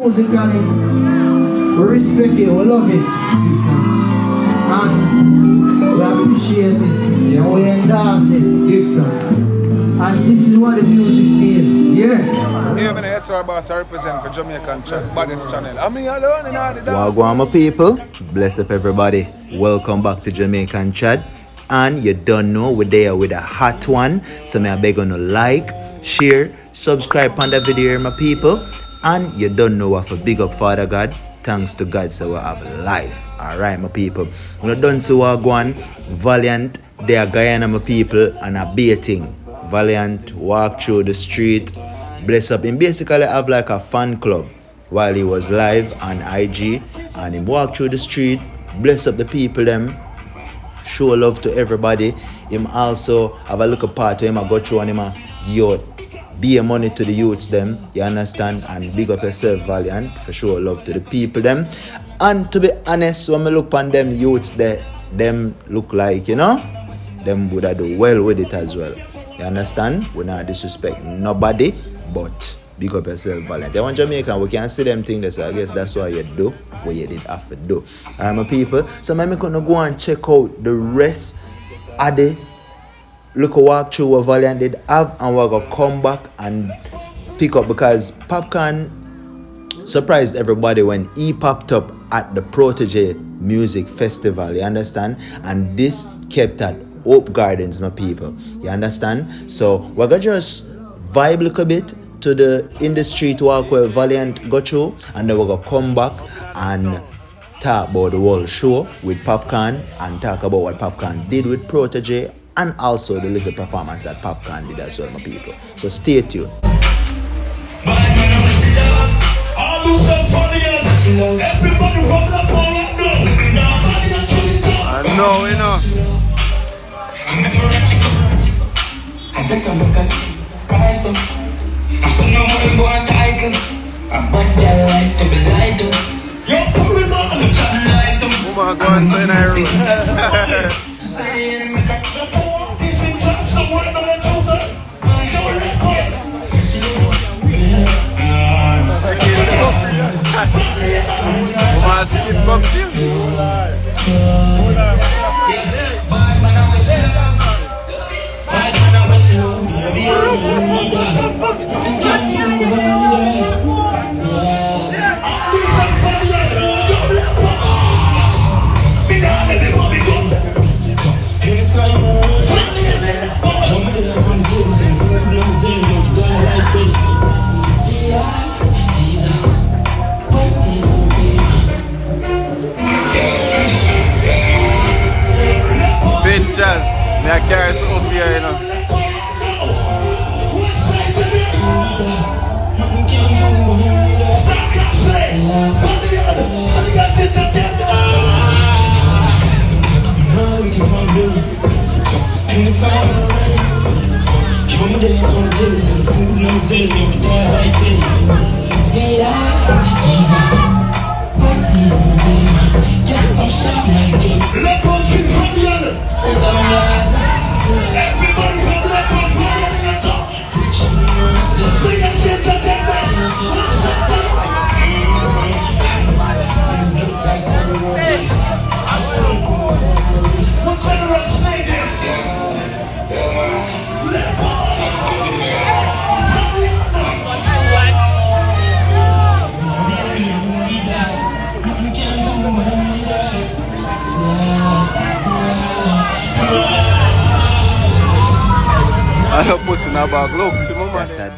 Musically, we respect it, we love it, and we appreciate it, and we endorse it. And this is what the music means. Yeah. Yeah, I'm a SR boss, I represent for Jamaican Baddest channel. I'm here alone in all the dance. Wagwan my people, bless up everybody. Welcome back to Jamaican Chat. And you don't know we're there with a hot one. So me I beg on to like, share, subscribe on the video my people. And you don't know what for big up Father God. Thanks to God so we have life. Alright my people. We done so Wagwan, Valiant, they are Guyana my people and a baiting. Valiant walk through the street, bless up him. Basically have like a fan club while he was live on IG, and him walk through the street, bless up the people them, show love to everybody. Him also have a little part to him I go through and him a give out beer money to the youths them, you understand, and big up yourself Valiant for show love to the people them. And to be honest, when I look on them youths there, them look like, you know, them would have do well with it as well. You understand? We not disrespect nobody, but big up yourself, Valiant. You want Jamaican, we can see them things, so I guess that's why you do what you did have to do. Alright, my people. So I'm gonna go and check out the rest of the look a walk through what Valiant did have, and we're gonna come back and pick up because Popcaan surprised everybody when he popped up at the Protoje music festival, you understand? And this kept at Hope Gardens, my people. You understand? So we're gonna just vibe a little bit to the in the street walk where Valiant go through, and then we're gonna come back and talk about the whole show with Popcaan and talk about what Popcaan did with Protoje and also the little performance that Popcaan did as well, my people. So stay tuned. I know, you know. Woman go inside her room. Woman skip up here. Jazz, me I carry some off here, you know.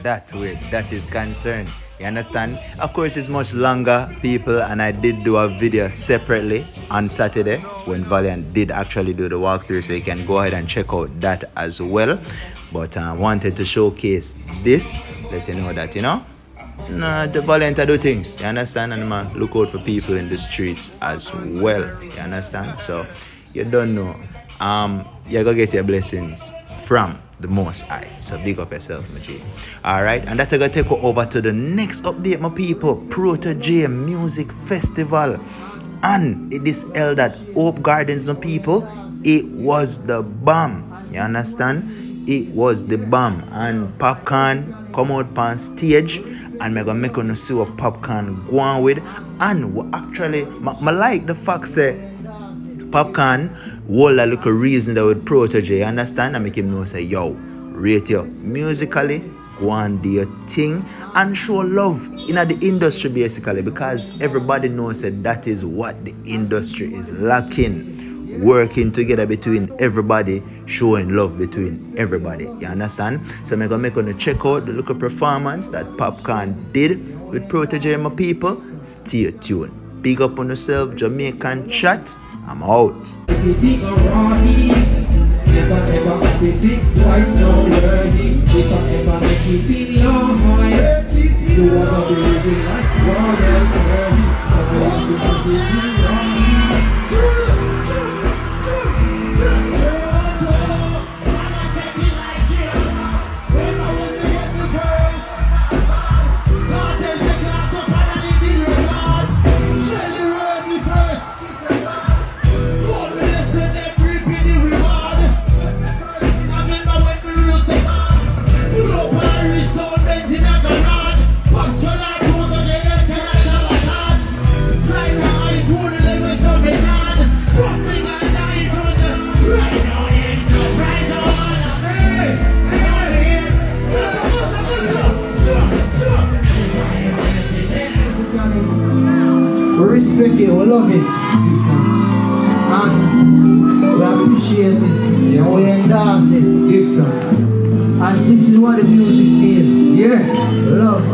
That way that is concerned, you understand? Of course it's much longer, people, and I did do a video separately on Saturday when Valiant did actually do the walkthrough, so you can go ahead and check out that as well. But I wanted to showcase this, let you know that, you know, the Valiant do things, you understand? And man, look out for people in the streets as well, you understand? So you don't know, you're gonna get your blessings from the Most High. So big up yourself, my G. Alright, and that's gonna take you over to the next update, my people. Protoje Music Festival. And it is held at Hope Gardens, my people. It was the bomb. You understand? It was the bomb. And Popcaan come out on stage and me gonna make you see what Popcaan go on with. And what actually, I like the fact say Popcaan hold a little reason that with Protoje, you understand? And make him know say, yo, rate you musically, go and do your thing and show love in the industry basically, because everybody knows that is what the industry is lacking. Working together between everybody, showing love between everybody. You understand? So I'm gonna make you check out the local performance that Popcaan did with Protoje, my people. Stay tuned. Big up on yourself, Jamaican chat. I'm out. We respect it, we love it, and we appreciate it, and we endorse it. And this is what the music means. Yeah, love and